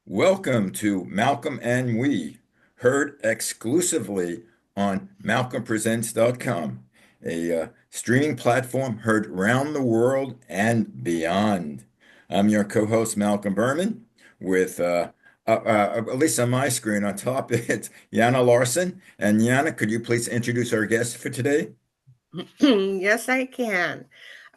Welcome to Malcolm and We, heard exclusively on malcolmpresents.com, a streaming platform heard around the world and beyond. I'm your co-host, Malcolm Berman, with, at least on my screen on top, it's Yana Larson. And Yana, could you please introduce our guest for today? Yes, I can.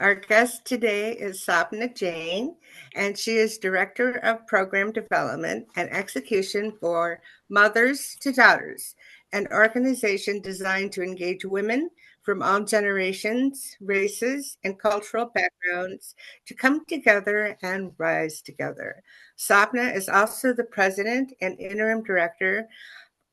Our guest today is Sapna Jain, and she is Director of Program Development and Execution for Mothers to Daughters, an organization designed to engage women from all generations, races, and cultural backgrounds to come together and rise together. Sapna is also the President and Interim Director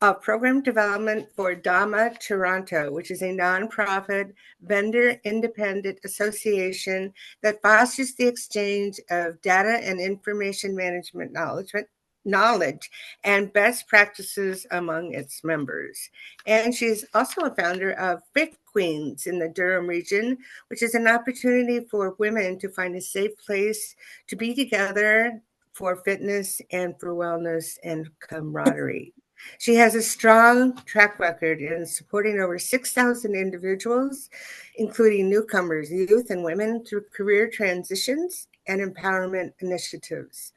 of program development for DAMA Toronto, which is a nonprofit vendor independent association that fosters the exchange of data and information management knowledge and best practices among its members. And she's also a founder of Fit Queens in the Durham region, which is an opportunity for women to find a safe place to be together for fitness and for wellness and camaraderie. She has a strong track record in supporting over 6,000 individuals, including newcomers, youth, and women through career transitions and empowerment initiatives.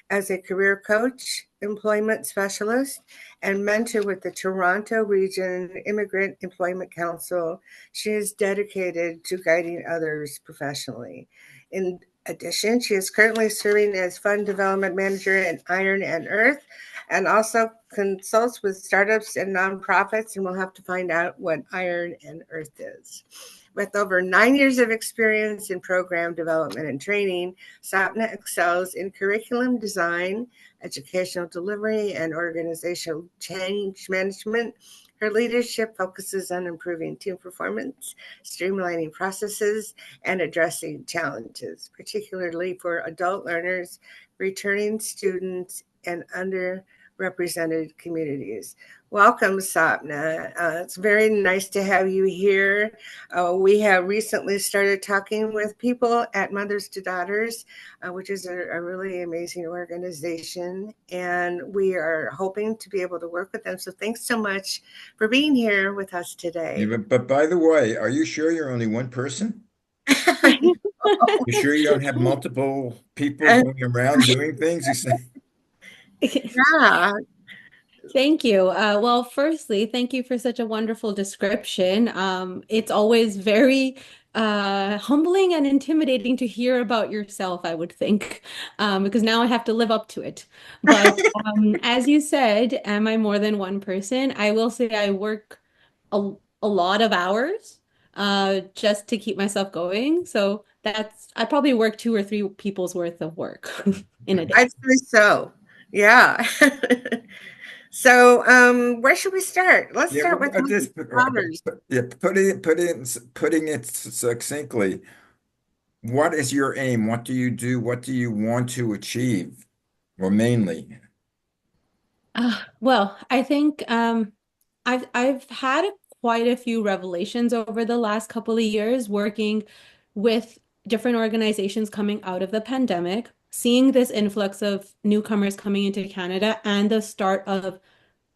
As a career coach, employment specialist, and mentor with the Toronto Region Immigrant Employment Council, she is dedicated to guiding others professionally. In addition, she is currently serving as Fund Development Manager at Iron and Earth and also consults with startups and nonprofits, and we'll have to find out what Iron and Earth is. With over 9 years of experience in program development and training, Sapna excels in curriculum design, educational delivery, and organizational change management. Her leadership focuses on improving team performance, streamlining processes, and addressing challenges, particularly for adult learners, returning students, and underrepresented communities. Welcome, Sapna. It's very nice to have you here. We have recently started talking with people at Mothers to Daughters, which is a really amazing organization, and we are hoping to be able to work with them. So thanks so much for being here with us Yeah, today. but by the way, are you sure you're only one person? I You sure you don't have multiple people know. going around doing things? You say, Yeah, Thank you. Well, firstly, thank you for such a wonderful description. It's always very humbling and intimidating to hear about yourself, I would think, because now I have to live up to it. But as you said, am I more than one person? I will say I work a, a lot of hours just to keep myself going. So I probably work two or three people's worth of work in a day. I'd say so. Yeah. So, where should we start? Let's yeah, start with just Mothers. yeah, putting it succinctly. What is your aim? What do you do? What do you want to achieve? Or mainly, Well, I think I've had quite a few revelations over the last couple of years working with different organizations coming out of the pandemic, seeing this influx of newcomers coming into Canada and the start of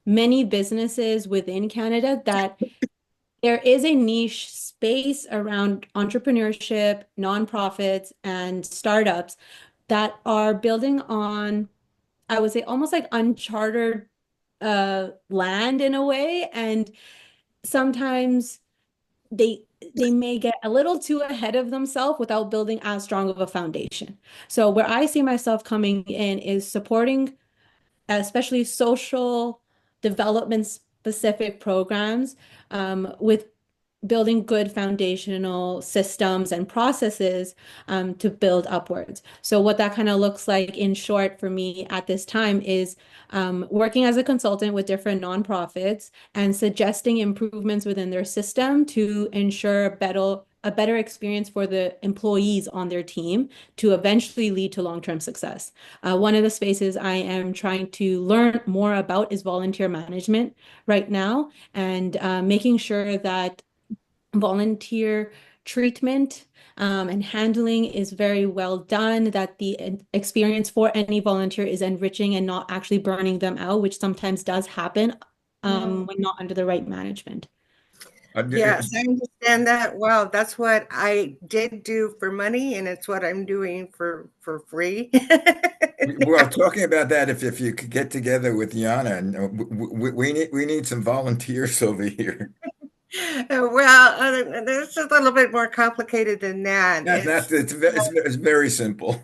many businesses within Canada that there is a niche space around entrepreneurship, nonprofits, and startups that are building on, I would say, almost like uncharted land in a way. And sometimes they they may get a little too ahead of themselves without building as strong of a foundation. So where I see myself coming in is supporting especially social development specific programs with building good foundational systems and processes to build upwards. So what that kind of looks like in short for me at this time is working as a consultant with different nonprofits and suggesting improvements within their system to ensure a better experience for the employees on their team to eventually lead to long-term success. One of the spaces I am trying to learn more about is volunteer management right now and making sure that volunteer treatment and handling is very well done, that the experience for any volunteer is enriching and not actually burning them out, which sometimes does happen Yeah. when not under the right management. Uh, Yes, I understand that. Well, that's what I did do for money, and it's what I'm doing for free. Well, talking about that, if you could get together with Yana, and we need some volunteers over here. Well, it's a little bit more complicated than that. Not It's it's very simple.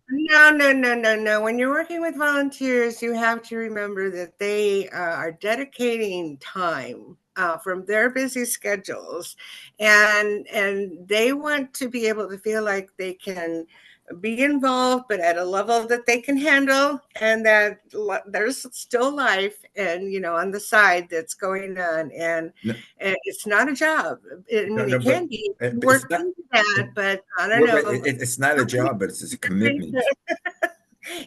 no, no, no, no, no. When you're working with volunteers, you have to remember that they are dedicating time from their busy schedules, and they want to be able to feel like they can be involved, but at a level that they can handle, and that there's still life, and on the side that's going on, No, and it's not a job. I no, mean, no, it but can be it's worked not. into that, but I don't Well, know. it's not a job, but it's a commitment.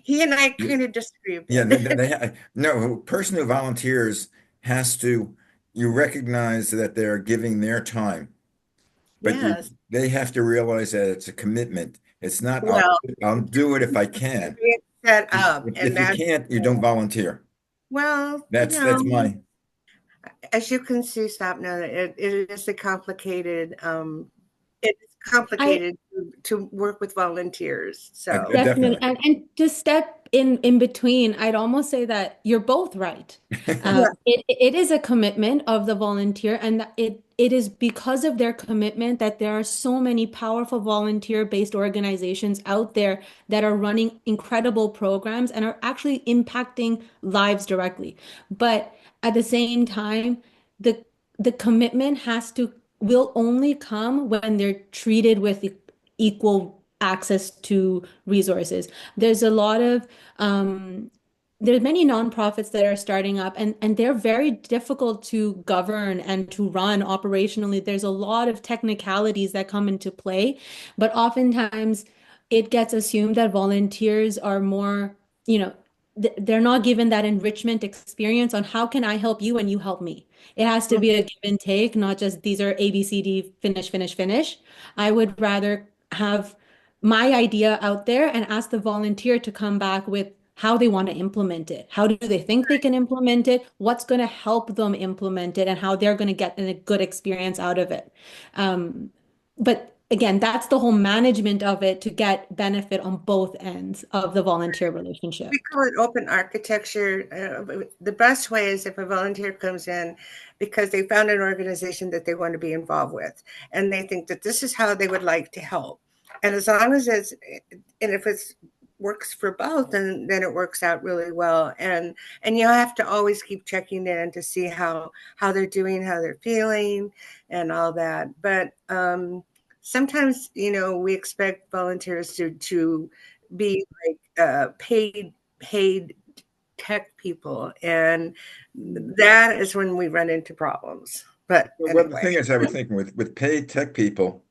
He and I Yeah, kind of disagree a yeah. bit. No, a person who volunteers has to. You recognize that they're giving their time, but Yes. they have to realize that it's a commitment. It's not. Well, I'll do it if I to can. be set up, and If you that's can't, you don't volunteer. well, That's my. as you can see, Sapna, it is a complicated. It is I complicated to work with volunteers. So Definitely. Definitely. And to step in between, I'd almost say that you're both right. yeah, It is a commitment of the volunteer, and that it is because of their commitment that there are so many powerful volunteer-based organizations out there that are running incredible programs and are actually impacting lives directly. But at the same time, the the commitment will only come when they're treated with equal access to resources. There's a lot of there's many nonprofits that are starting up, and they're very difficult to govern and to run operationally. There's a lot of technicalities that come into play, but oftentimes it gets assumed that volunteers are more, you know, they're not given that enrichment experience on how can I help you and you help me. It has to be a give and take, not just these are A, B, C, D, finish, finish, finish. I would rather have my idea out there and ask the volunteer to come back with how they want to implement it. How do they think they can implement it? What's going to help them implement it and how they're going to get a good experience out of it. Um, but again, that's the whole management of it to get benefit on both ends of the volunteer we relationship. call it open architecture. The best way is if a volunteer comes in because they found an organization that they want to be involved with, and they think that this is how they would like to help. And as long as and if it's works for both, then it works out really well. And you have to always keep checking in to see how they're doing, how they're feeling, and all that. But sometimes, we expect volunteers to be like paid tech people, and that is when we run into problems. But Well, the anyway, thing is, I was thinking with paid tech people,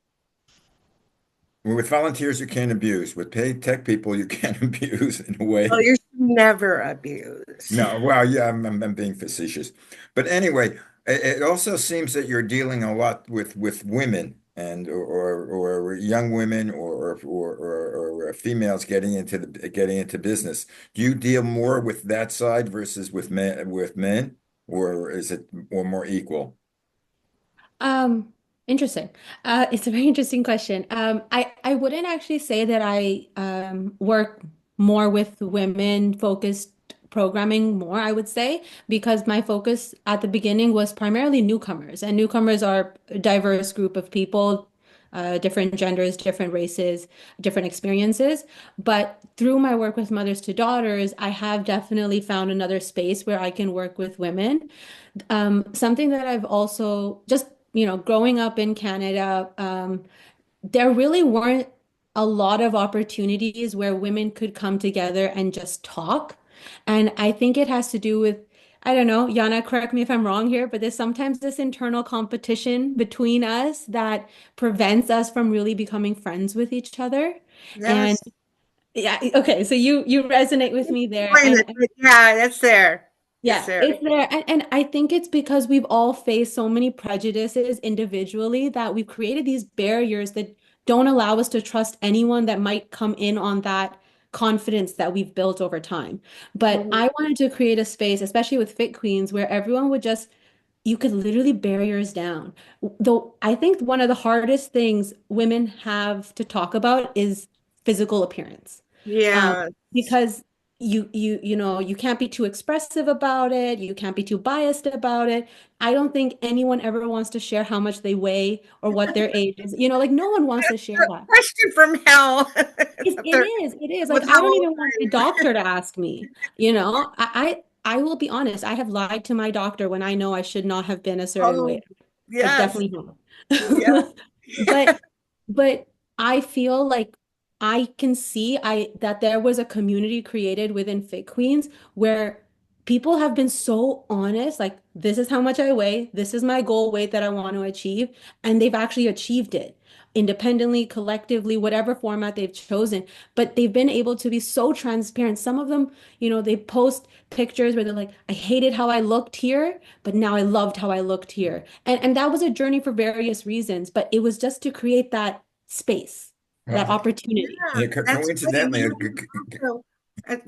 with volunteers you can't abuse. With paid tech people, you can abuse in a well, way. you should never abuse. No, well, yeah, I'm being facetious. But anyway, it also seems that you're dealing a lot with women and or young women or females getting into business. Do you deal more with that side versus with men, or is it or more equal? Um, Interesting. It's a very interesting question. I wouldn't actually say that I work more with women focused programming more, I would say, because my focus at the beginning was primarily newcomers, and newcomers are a diverse group of people, different genders, different races, different experiences. But through my work with mothers to daughters, I have definitely found another space where I can work with women. Something that I've also just, growing up in Canada, there really weren't a lot of opportunities where women could come together and just talk. And I think it has to do with, I don't know, Yana, correct me if I'm wrong here, but there's sometimes this internal competition between us that prevents us from really becoming friends with each other. And Yes. yeah, okay, so you resonate with me there. Explain it, but yeah, that's there. It's Yeah, there. it's there. And I think it's because we've all faced so many prejudices individually that we've created these barriers that don't allow us to trust anyone that might come in on that confidence that we've built over time. But Mhm. I wanted to create a space, especially with Fit Queens, where everyone would just, you could literally barriers down. Though I think one of the hardest things women have to talk about is physical appearance. Um, Yeah. because you can't be too expressive about it. You can't be too biased about it. I don't think anyone ever wants to share how much they weigh or what their age is. Like no one wants to share that. Question from hell. It, it is, it is. Like With I how don't old even want my doctor to ask me, I will be honest, I have lied to my doctor when I know I should not have been a certain oh weight. Like yes. definitely Yeah. not. But but I feel like I can see I that there was a community created within Fit Queens where people have been so honest, like this is how much I weigh, this is my goal weight that I want to achieve, and they've actually achieved it independently, collectively, whatever format they've chosen. But they've been able to be so transparent. Some of them, they post pictures where they're like, I hated how I looked here, but now I loved how I looked here. And that was a journey for various reasons, but it was just to create that space, that Well, opportunity. Yeah, yeah, that's great. And coincidentally, also,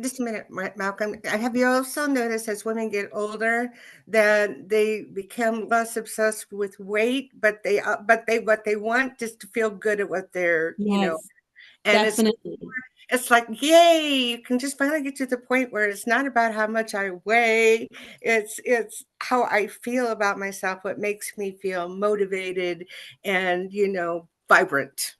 just a minute, Malcolm. Have you also noticed as women get older that they become less obsessed with weight, but what they want is to feel good at what Yes, and definitely. it's like, yay, you can just finally get to the point where it's not about how much I weigh, it's how I feel about myself, what makes me feel motivated and, vibrant.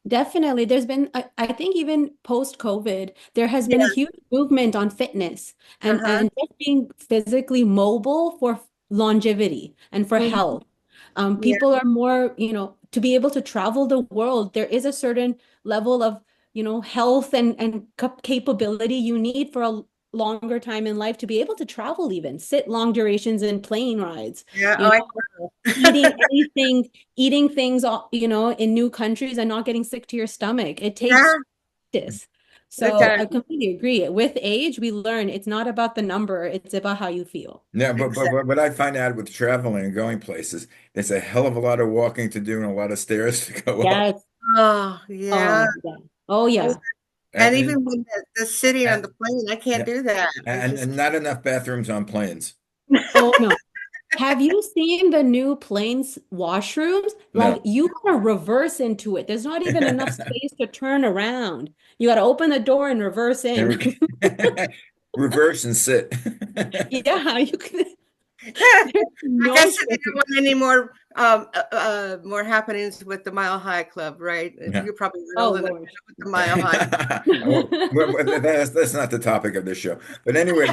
Definitely. There's been, I think even post-COVID, there has been a Yeah. huge movement on fitness and, Uh-huh. and just being physically mobile for longevity and for Mhm. health. Yeah. People are more, to be able to travel the world, there is a certain level of, health and capability you need for a longer time in life to be able to travel even, sit long durations in plane rides. Yeah. Oh, You I know, know. eating things, in new countries and not getting sick to your stomach. It takes Yeah, practice. it So does. I completely agree. With age, we learn it's not about the number, it's about how you feel. no, Exactly. but what I find out with traveling and going places, there's a hell of a lot of walking to do and a lot of stairs to go up. Yes. Oh, yeah. Oh, yeah. Oh, Oh, yeah. and And, even when the sitting on and, the plane, I can't yeah, do that. I just and not enough bathrooms on planes. Oh, no. Have you seen the new planes washrooms? Like No. you gotta reverse into it. There's not even enough space to turn around. You gotta open the door and reverse There in. we go. Reverse and sit. Yeah, you can. I There's no guess they space. don't want any more happenings with the Mile High Club, right? Yeah. You're probably Oh, old enough Lord. to know what the Mile High That's not the topic of this show. But anyway,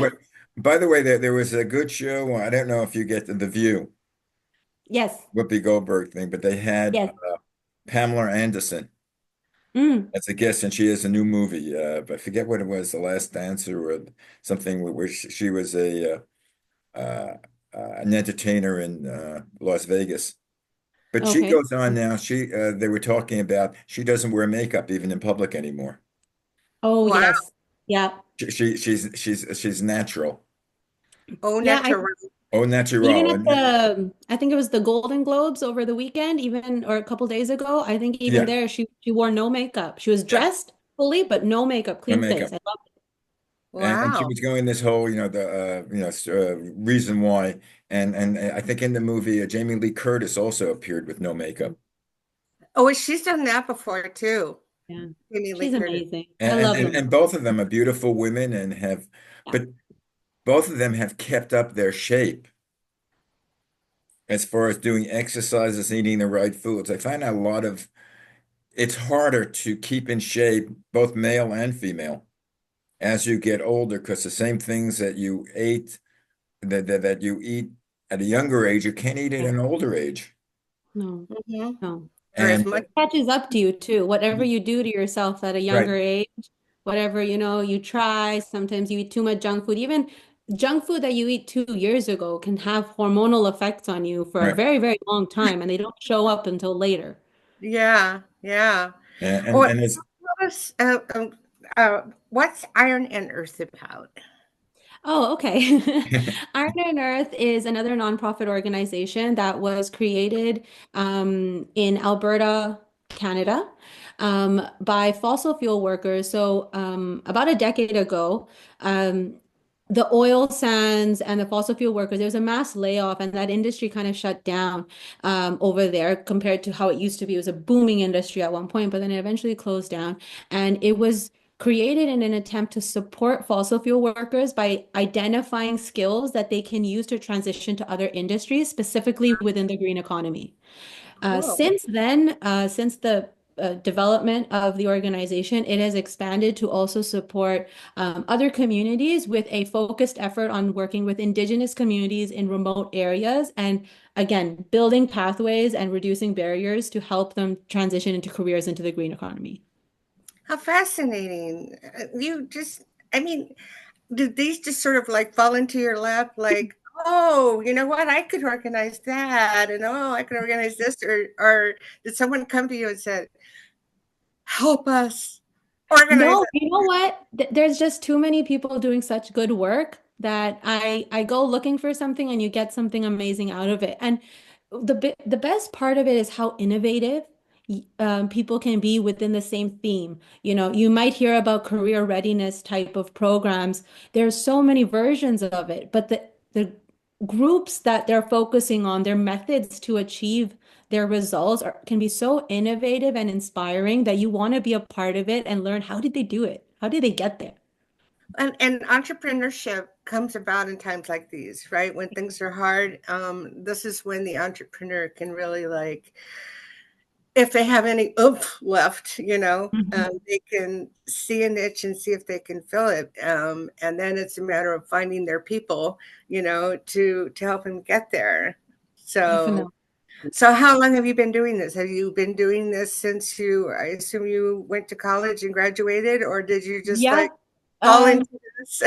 by the way, there was a good show. I don't know if you get The View, Yes. Whoopi Goldberg thing, but they had Yes. Pamela Anderson Mm. as a guest, and she has a new movie. I forget what it was, The Last Dancer or something, where she was an entertainer in Las Vegas. But she Okay. goes on now. They were talking about she doesn't wear makeup even in public anymore. Oh, Wow. yes. Yeah. She's natural. Au Yeah. naturel. Oh, Even natural. at I think it was the Golden Globes over the weekend, even or a couple days ago. I think even Yeah, there, she wore no makeup. She was yeah, dressed fully, but no makeup, no clean face. makeup. I love it. And she Wow. was going this whole, reason why. And I think in the movie, Jamie Lee Curtis also appeared with no makeup. Oh, she's done that before too. Yeah. Jamie Lee She's Curtis. amazing. I love them. And both of them are beautiful women and Yeah. but both of them have kept up their shape as far as doing exercises, eating the right foods. I find it's harder to keep in shape, both male and female, as you get older, because the same things that you ate, that you eat at a younger age, you can't eat at Yeah. an older age. No, Mhm. no. Or as And much. Catches up to you too. Whatever you do to yourself at a right, younger age, whatever, you try, sometimes you eat too much junk food. Even junk food that you eat 2 years ago can have hormonal effects on you for a right. very, very long time, and they don't show up until later. Yeah, yeah. And Or and it's what's iron and earth about? Oh, okay. Iron and Earth is another nonprofit organization that was created in Alberta, Canada, by fossil fuel workers. So, about a decade ago, um, the oil sands and the fossil fuel workers, there was a mass layoff, and that industry kind of shut down over there compared to how it used to be. It was a booming industry at one point, but then it eventually closed down. And it was created in an attempt to support fossil fuel workers by identifying skills that they can use to transition to other industries, specifically within the green economy. Cool. Since then, since the development of the organization, it has expanded to also support other communities with a focused effort on working with Indigenous communities in remote areas and, again, building pathways and reducing barriers to help them transition into careers into the green economy. How fascinating. You just, I mean, did these just sort of like fall into your lap? Like, oh, you know what? I could organize that. And oh, I could organize this. Or did someone come to you and said, help us organize No, it? you know what? There's just too many people doing such good work that I go looking for something and you get something amazing out of it. And the best part of it is how innovative people can be within the same theme. You know, you might hear about career readiness type of programs. There's so many versions of it, but the groups that they're focusing on, their methods to achieve their results can be so innovative and inspiring that you want to be a part of it and learn how did they do it? How did they get there? And entrepreneurship comes about in times like these, right? When things are hard, this is when the entrepreneur can really like, if they have any oomph left, Mhm. they can see a niche and see if they can fill it. And then it's a matter of finding their people, to help them get there. So, Definitely. so how long have you been doing this? Have you been doing this since I assume you went to college and graduated, or did you just Yeah. like fall Um, into this?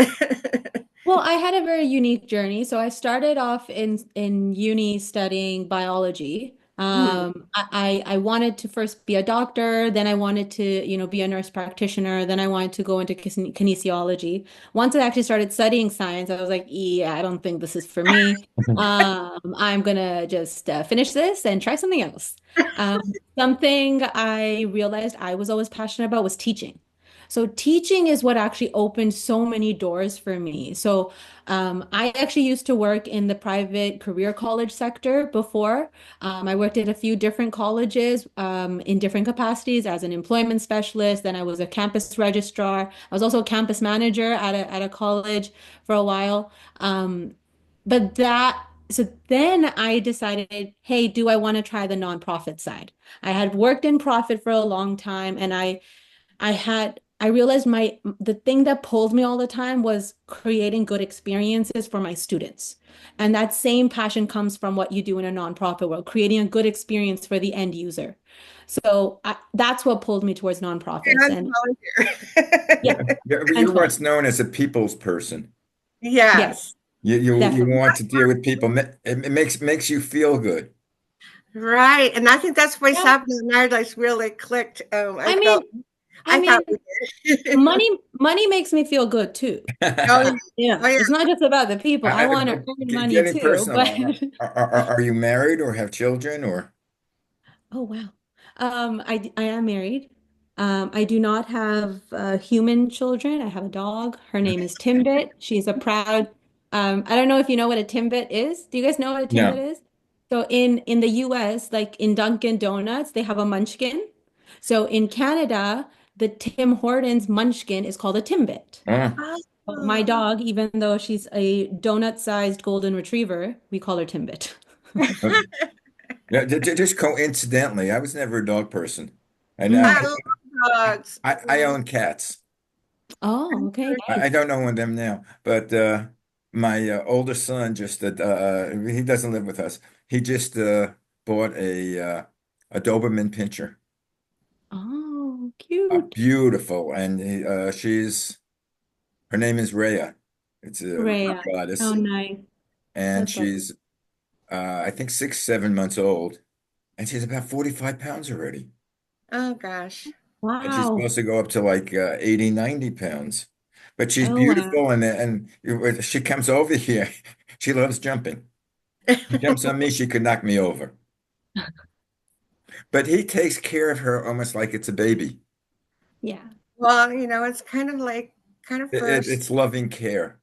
Well, I had a very unique journey. So I started off in uni studying biology. Mhm. I wanted to first be a doctor, then I wanted to, be a nurse practitioner, then I wanted to go into kinesiology. Once I actually started studying science, I was like, yeah, I don't think this is for me. I'm gonna just finish this and try something else. Something I realized I was always passionate about was teaching. So teaching is what actually opened so many doors for me. So I actually used to work in the private career college sector before. I worked at a few different colleges in different capacities as an employment specialist. Then I was a campus registrar. I was also a campus manager at a college for a while. But so then I decided, hey, do I want to try the nonprofit side? I had worked in profit for a long time and I realized the thing that pulled me all the time was creating good experiences for my students. And that same passion comes from what you do in a nonprofit world, creating a good experience for the end user. So that's what pulled me towards nonprofits And and yeah, volunteer. and You're fun. what's known as a people's person. Yes, Yes. You definitely. want to deal with people. It makes you feel good. Right, and I think that's why Yeah. Sapna and I, like, really clicked. I I felt mean, I I thought mean, we did. money makes me feel good too. Oh, yeah. Yeah, Oh, yeah. it's not just about the people. I want to But earn money getting too, but personal, are you married or have children or? oh wow. I am married. I do not have human children. I have a dog. Her name is Timbit. She's a proud. I don't know if you know what a Timbit is. Do you guys know what a Timbit No. is? So in the US, like in Dunkin' Donuts, they have a Munchkin. So in Canada, the Tim Hortons Munchkin is called a Timbit. Uh, My Oh. dog, even though she's a donut-sized golden retriever, we call her Timbit. okay. Yeah, just coincidentally, I was never a dog person, and Mm. I love dogs. I own cats. Oh, okay, I nice. don't own them now, but my older son just he doesn't live with us. He just bought a Doberman Pinscher, Oh, cute. beautiful, and her name is Rhea. It's a Rhea. Oh, goddess, nice. and That's she's I think 6, 7 months old, and she's about 45 pounds already. Oh gosh. And she's wow. supposed to go up to like 80, 90 pounds. but she's Oh, wow. beautiful, and she comes over here. She loves jumping. She jumps on me, she could knock me over. But he takes care of her almost like it's a baby. Yeah. Well, it's kind of first. It's loving care.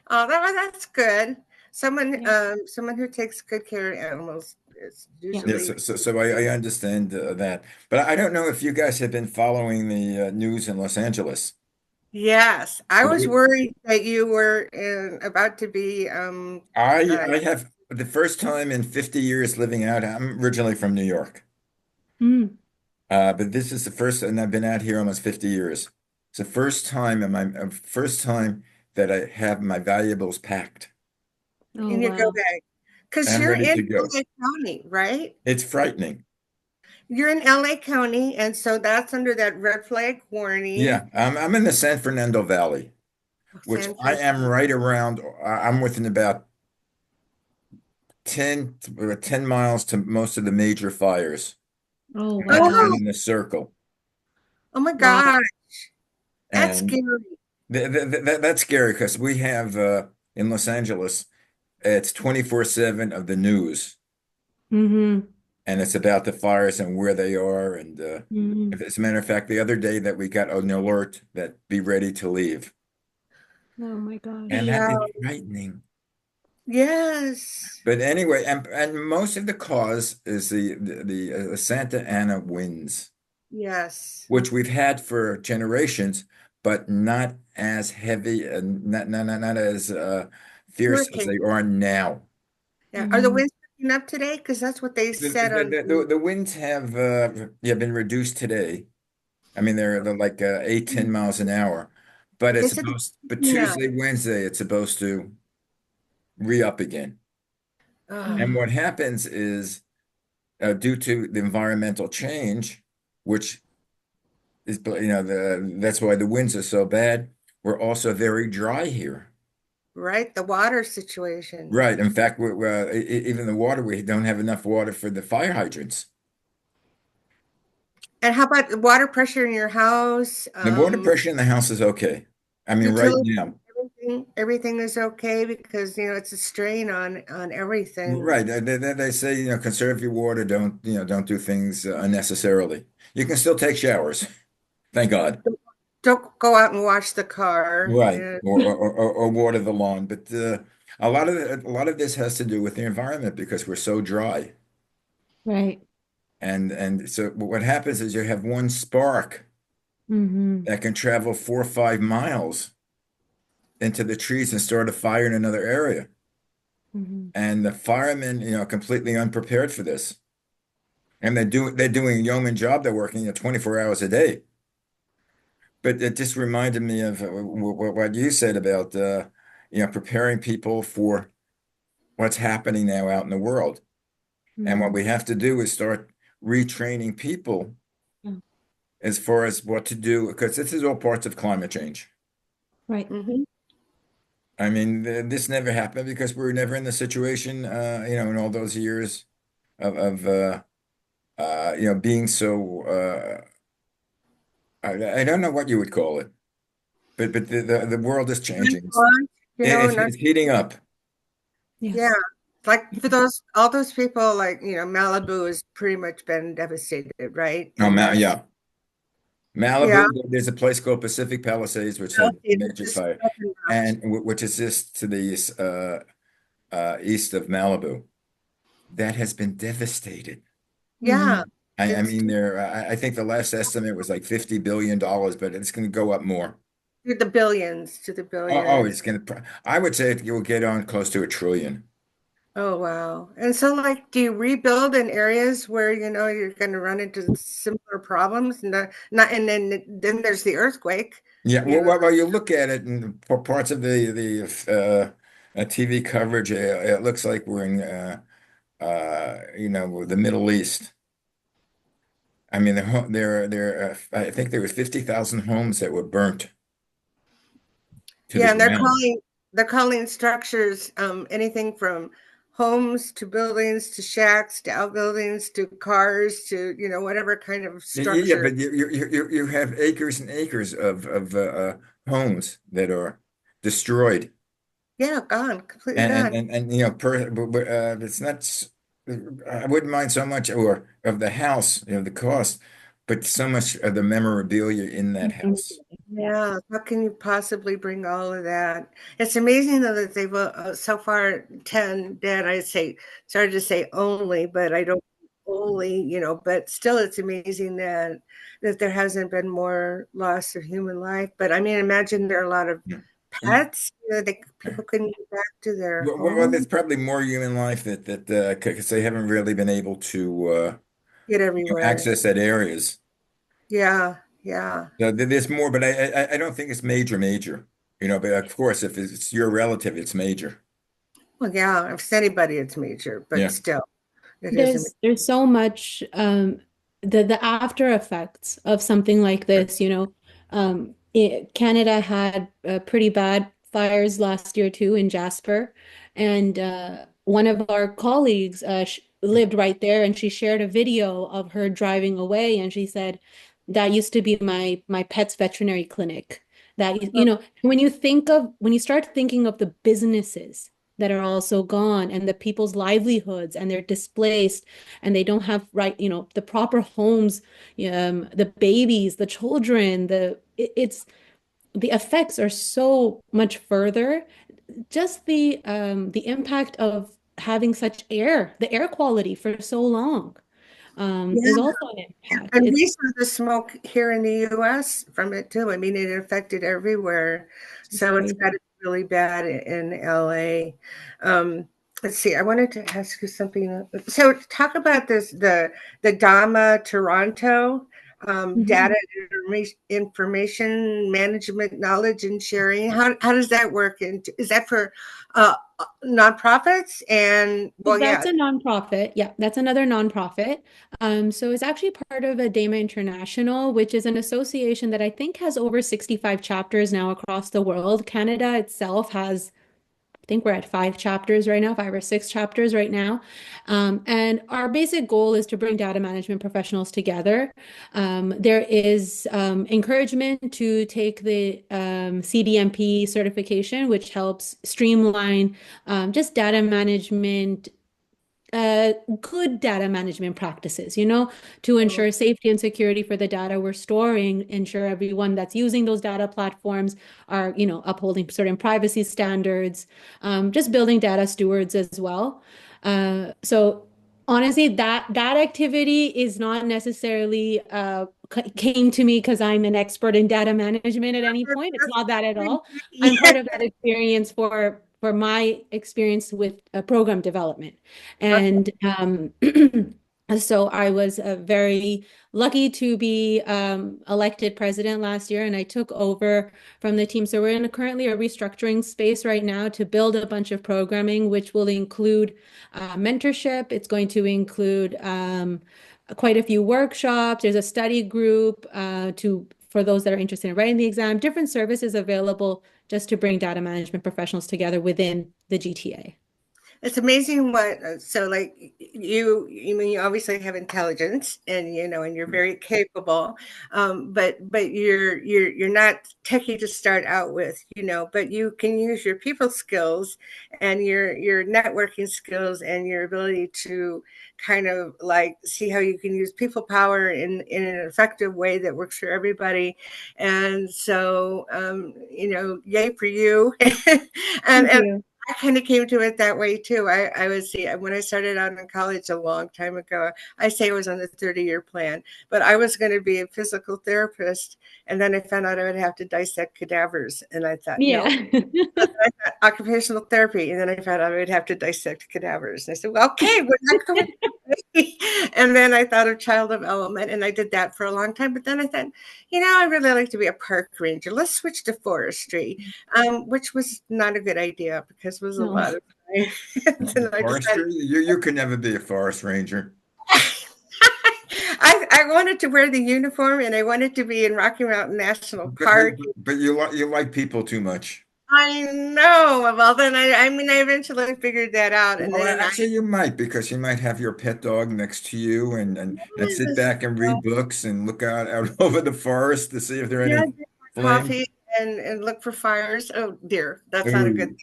Oh, that's good. Someone, Yeah. someone who takes good care of animals is Yeah. Yes, usually. so I understand that. But I don't know if you guys have been following the news in Los Angeles. Yes, I What was would- worried that you were about to be. Uh, I have the first time in 50 years living out. I'm originally from New York. Mm. But this is the first, and I've been out here almost 50 years. It's the first time, and my first time that I have my valuables packed. Oh, and you go wow. back because I'm you're ready in to go. LA County, right? It's frightening. You're in LA County, and so that's under that red flag warning. Yeah, I'm in the San Fernando Valley, which San I am Fernando. right around. I'm within about 10 miles to most of the major fires. Oh, I'm down wow. Oh, in the circle, oh my Wow. God, that's and scary. that's scary because we have in Los Angeles, it's 24/7 of the news. Mm-hmm. And it's about the fires and where they are. And Mm-hmm. as a matter of fact, the other day that we got an alert that be ready to leave, Oh my and gosh. that Yeah. is frightening. Yes. But anyway, and most of the cause is the Santa Ana winds, Yes. which we've had for generations, but not as heavy and not as fierce as Hurricane. they are now. Yeah. Are the Mm-hmm. winds picking up today? Because that's what they The, said the, on. the, the the winds have yeah been reduced today. I mean, they're like 8, 10 miles an hour, but They it's said but yeah. Tuesday, Wednesday, it's supposed to re-up again. And Mm. what happens is due to the environmental change, which is, that's why the winds are so bad. We're also very dry here. Right. The water situation. Right. In fact, even the water, we don't have enough water for the fire hydrants. And how about the water pressure in your house? The water pressure in the house is okay. I mean, right Utility, now. everything is okay because it's a strain on everything. Right. They say, conserve your water. Don't do things unnecessarily. You can still take showers. Thank God. Don't go out and wash the car. Right. And Or water the lawn. But a lot of this has to do with the environment because we're so dry. Right. And so what happens is you have one spark Mm-hmm. that can travel 4 or 5 miles into the trees and start a fire in another area. Mm-hmm. And the firemen, completely unprepared for this. And they're doing a yeoman job. They're working 24 hours a day. But it just reminded me of what you said about preparing people for what's happening now out in the world. And what Mm-hmm. we have to do is start retraining people Yeah. as far as what to do, because this is all parts of climate change. Right. Mhm. I mean, this never happened because we were never in the situation, in all those years of being so. I don't know what you would call it, but the world is changing. Not It's heating up. yeah. Yes. Like for those all those people, like Malibu has pretty much been devastated, right? Oh, And that's Yeah. Malibu, yeah. there's a place called Pacific Palisades, which had a It's major just fire, nothing left. and which is just to the east of Malibu. That has been devastated. Yeah, Mm-hmm. I it's mean, I think the last estimate was like $50 billion, but it's going to go up more. to the billions, to the Oh, billions. it's going to, I would say it will get on close to 1 trillion. Oh wow. And so like do you rebuild in areas where you're going to run into similar problems and not and then there's the earthquake, Yeah, you know. well, you look at it and for parts of the TV coverage, it looks like we're in, the Middle East. I mean, I think there were 50,000 homes that were burnt to the Yeah, and ground. they're calling structures anything from homes to buildings to shacks to outbuildings to cars to whatever kind of Yeah, structure. but you have acres and acres of homes that are destroyed. Yeah, gone, completely And gone. it's not. I wouldn't mind so much, or of the house, the cost, but so much of the memorabilia in that house. Yeah, how can you possibly bring all of that? It's amazing though that they've so far 10 dead. I say, sorry to say only, but I don't only, but still it's amazing that there hasn't been more loss of human life. But I mean, imagine there are a lot of Yeah. pets, people couldn't get back to their There's home, probably more human life that because they haven't really been able to get everywhere. access that areas. Yeah, yeah. There's more, but I don't think it's major. But of course, if it's your relative, it's major. Well, yeah, if it's anybody, it's major, but Yeah. still, it is amazing. There's so much the after effects of something like this, Canada had pretty bad fires last year too in Jasper, and one of our colleagues sh lived right there, and she shared a video of her driving away, and she said that used to be my pet's veterinary clinic. That when you start thinking of the businesses that are also gone and the people's livelihoods and they're displaced and they don't have the proper homes, the babies, the children, it's the effects are so much further. Just the impact of having such the air quality for so long, is Yeah. also an impact. And we saw the smoke here in the US from it too. I mean, it affected everywhere. It's So it's got crazy. to be really bad in LA. Let's see, I wanted to ask you something. So talk about the DAMA Toronto, data Mhm. information management, knowledge and sharing. How does that work? And is that for nonprofits? And So well, yeah. that's a nonprofit. Yeah, that's another nonprofit. So it's actually part of ADEMA International, which is an association that I think has over 65 chapters now across the world. Canada itself has, I think we're at 5 chapters right now, 5 or 6 chapters right now. And our basic goal is to bring data management professionals together. There is encouragement to take the CDMP certification, which helps streamline just data management, good data management practices, to ensure safety and security for the data we're storing, ensure everyone that's using those data platforms are, upholding certain privacy standards, just building data stewards as well. So honestly, that activity is not necessarily came to me because I'm an expert in data management at any point. It's not that at all. I'm Yeah. part of that experience for my experience with program development. Okay. And so I was very lucky to be elected president last year, and I took over from the team. So we're in currently a restructuring space right now to build a bunch of programming, which will include mentorship. It's going to include quite a few workshops. There's a study group to for those that are interested in writing the exam, different services available just to bring data management professionals together within the GTA. It's amazing what so like you mean you obviously have intelligence and and you're very capable, but you're not techie to start out with, but you can use your people skills and your networking skills and your ability to kind of like see how you can use people power in an effective way that works for everybody. And so yay for you. Thank And you. I kind of came to it that way too. I was see when I started out in college a long time ago. I say I was on the 30-year plan, but I was going to be a physical therapist, and then I found out I would have to dissect cadavers, and I thought Yeah. no. I thought occupational therapy, and then I found out I would have to dissect cadavers, and I said, "Well, okay, we're not going." And then I thought of child development, and I did that for a long time. But then I thought, I really like to be a park ranger. Let's switch to forestry, which was not a good idea because it was a No. lot of time. And I decided Forester, you could never be a forest ranger. I wanted to wear the uniform and I wanted to be in Rocky Mountain National But but Park. but you like people too much. I know. Well, then I mean, I eventually figured that out, and Well, then I actually, you might because you might have your pet dog next to you and sit yes, back and read books and look out over the forest to see if there are yeah, any drink my flames. coffee and look for fires. Oh dear, that's not a good Ooh.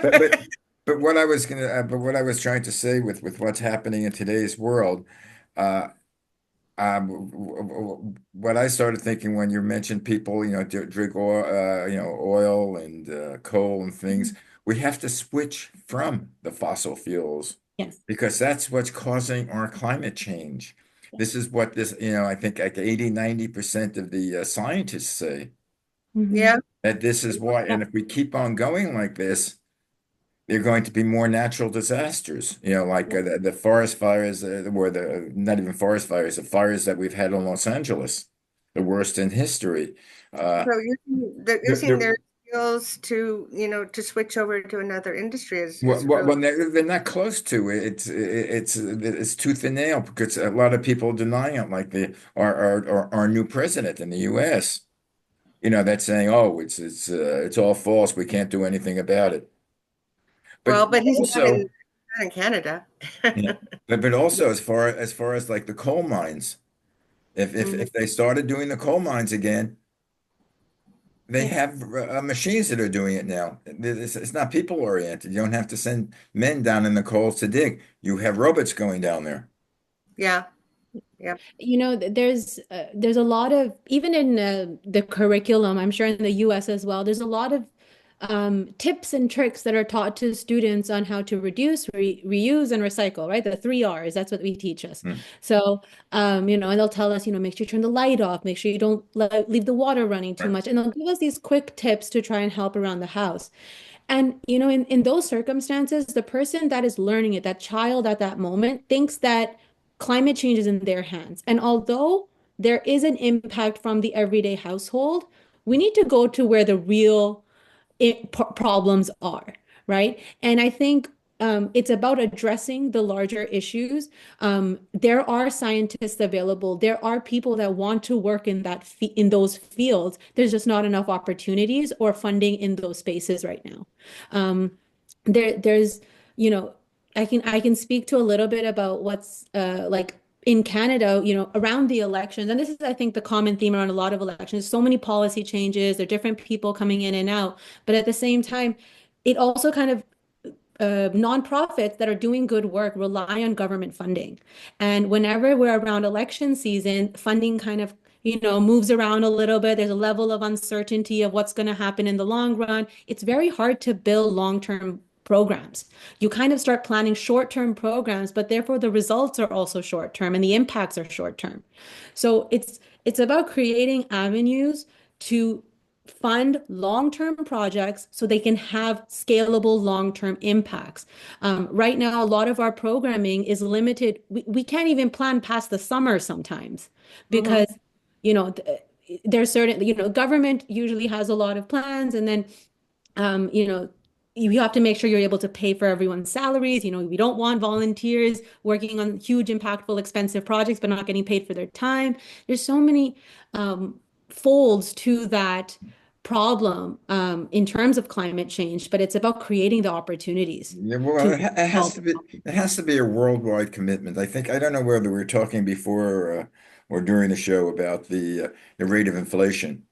But thing. but but what I was trying to say with what's happening in today's world, uh, what I started thinking when you mentioned people, drink oil, oil and coal and things, we have to switch from the fossil fuels Yes. because that's what's causing our climate change. Yes. This is what I think like 80-90% of the scientists say Hmm. Yeah. that this is why. Yeah. And if we keep on going like this, there are going to be more natural disasters, like the forest fires, or the not even forest fires, the fires that we've had in Los Angeles, the worst in history. Uh, So they're they're, using they're, their skills to, to switch over to another industry well, is really they're not close to it. It's tooth and nail because a lot of people denying it, like our new president in the U.S. That's saying, oh, it's all false. We can't do anything about it. But well, but he's also, not in Canada. yeah, but also as far as like the coal mines. If if Mhm. if they started doing the coal mines again, they Yeah. have machines that are doing it now. It's not people oriented. You don't have to send men down in the coals to dig. You have robots going down there. Yeah. Yeah. There's a lot of, even in the curriculum, I'm sure in the US as well, there's a lot of tips and tricks that are taught to students on how to reduce, reuse, and recycle, right? The three R's, that's what we teach us. Hmm. So, and they'll tell us, make sure you turn the light off, make sure you don't leave the water running too Right. much. And they'll give us these quick tips to try and help around the house. And, in those circumstances, the person that is learning it, that child at that moment, thinks that climate change is in their hands. And although there is an impact from the everyday household, we need to go to where the real problems are, right? And I think it's about addressing the larger issues. There are scientists available. There are people that want to work in those fields. There's just not enough opportunities or funding in those spaces right now. Um, there's, you know, I can speak to a little bit about what's like in Canada, around the elections. And this is, I think, the common theme around a lot of elections. So many policy changes, there are different people coming in and out. But at the same time, it also kind of nonprofits that are doing good work rely on government funding. And whenever we're around election season, funding kind of, moves around a little bit. There's a level of uncertainty of what's going to happen in the long run. It's very hard to build long-term programs. You kind of start planning short-term programs, but therefore the results are also short-term and the impacts are short-term. So it's about creating avenues to fund long-term projects so they can have scalable long-term impacts. Right now, a lot of our programming is limited. We can't even plan past the summer sometimes Hmm. because, you know, there's certain, government usually has a lot of plans, and then you have to make sure you're able to pay for everyone's salaries. We don't want volunteers working on huge, impactful, expensive projects, but not getting paid for their time. There's so many um, folds to that problem in terms of climate change, but it's about creating the opportunities Yeah, well, to it has help. to be a worldwide commitment. I don't know whether we were talking before or during the show about the rate of inflation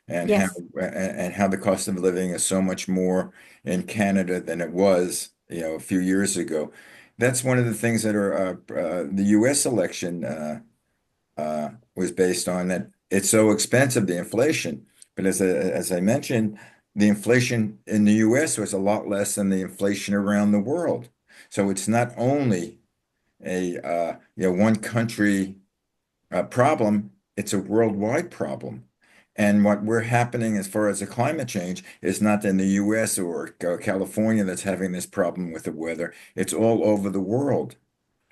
and how Yes. and how the cost of living is so much more in Canada than it was, a few years ago. That's one of the things that are the U.S. election was based on, that it's so expensive, the inflation. But as I mentioned, the inflation in the US was a lot less than the inflation around the world. So it's not only a one country problem, it's a worldwide problem. And what we're happening as far as the climate change is not in the US or California that's having this problem with the weather. It's all over the world.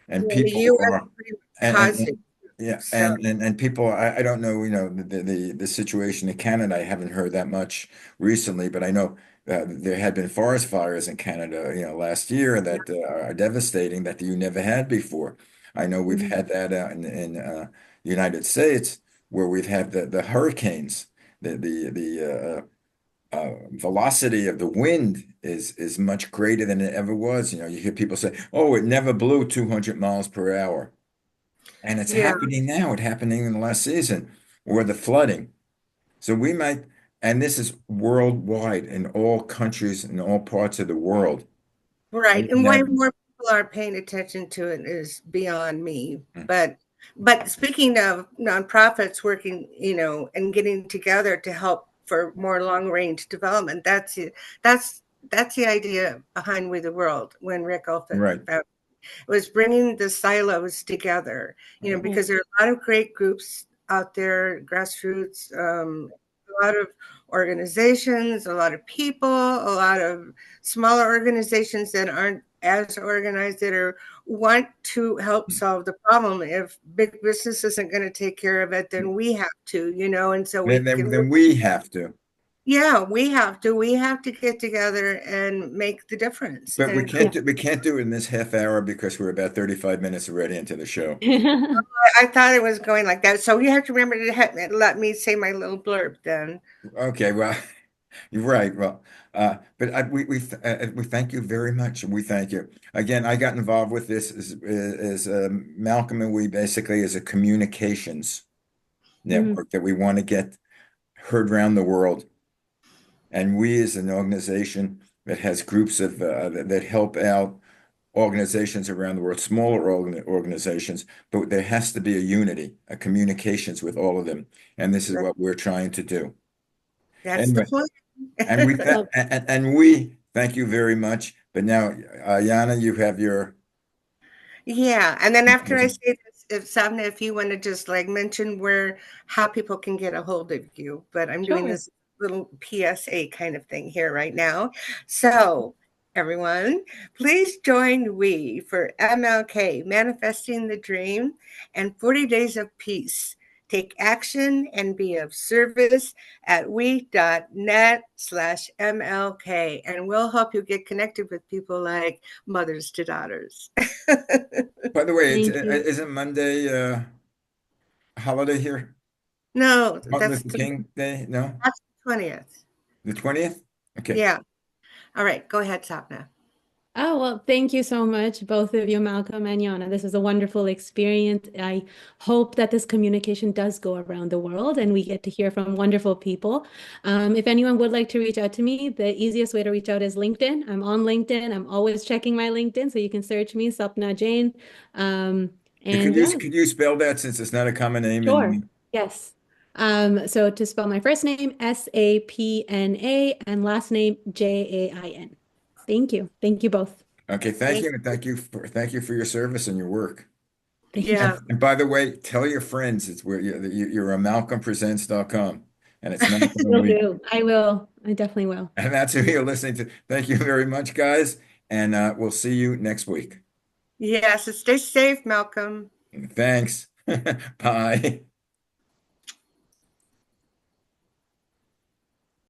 And Yeah, the people U.S. are pretty much and caused it. yeah, So and people, I don't know, the situation in Canada. I haven't heard that much recently, but I know there had been forest fires in Canada, last year that are devastating that you never had before. I know we've Mhm. had that in the United States where we've had the hurricanes. The velocity of the wind is much greater than it ever was. You hear people say, "Oh, it never blew 200 miles per hour." And it's yeah, happening now. It's happening in the last season, or the flooding. So we might, And this is worldwide in all countries in all parts of the world. Right. And And now, why more people aren't paying attention to it is beyond me. But speaking of nonprofits working, and getting together to help for more long range development, that's that's the idea behind We the World when Rick Olfen right. found was bringing the silos together, Uh, Right. because there are a lot of great groups out there, grassroots, a lot of organizations, a lot of people, a lot of smaller organizations that aren't as organized that are want to help solve the problem. If big business isn't going to take care of it, then we have to, and so we can then we have to. yeah, we have to get together and make the difference But and create. Yeah. we can't do it in this half hour because we're about 35 minutes already into the show. I thought it was going like that. So you have to remember to let me say my little blurb then. Okay, well, you're right. Well, we thank you very much. We thank you again. I got involved with this as Malcolm and we basically is a communications Mhm. network that we want to get heard around the world. And we as an organization that has groups of that help out organizations around the world, smaller organizations, but there has to be a unity, a communications with all of them. And this is what we're trying to do. That's the Anyway, point. Well, and we thank you very much. But now, Yana, you have your Yeah, and then after I say this, if Savna, if you want to just like mention how people can get a hold of you, but I'm doing sure. this little PSA kind of thing here right now. So, everyone, please join we for MLK, Manifesting the Dream, and 40 Days of Peace. Take action and be of service at we.net/MLK, and we'll help you get connected with people like mothers to daughters. By the way, Thank you. isn't Monday a holiday here? No, Martin Luther King Day? No, that's the 20th. the 20th? Okay. Yeah. All right, go ahead, Sapna. Oh, well, thank you so much, both of you, Malcolm and Yana. This is a wonderful experience. I hope that this communication does go around the world and we get to hear from wonderful people. If anyone would like to reach out to me, the easiest way to reach out is LinkedIn. I'm on LinkedIn. I'm always checking my LinkedIn, so you can search me, Sapna Jain. And yeah, Could you spell that since it's not a common name sure. in Yes. So to spell my first name, Sapna, and last name, Jain. Thank you. Thank you both. Okay, thank Thank you, and thank you for your service and your work. Thank you. Yeah. And by the way, tell your friends it's where you're a malcolmpresents.com, and it's Malcolm and Will we, do. I will. I definitely will. and that's who you're listening to. Thank you very much, guys, and we'll see you next week. Yes, stay safe, Malcolm. Thanks. Bye.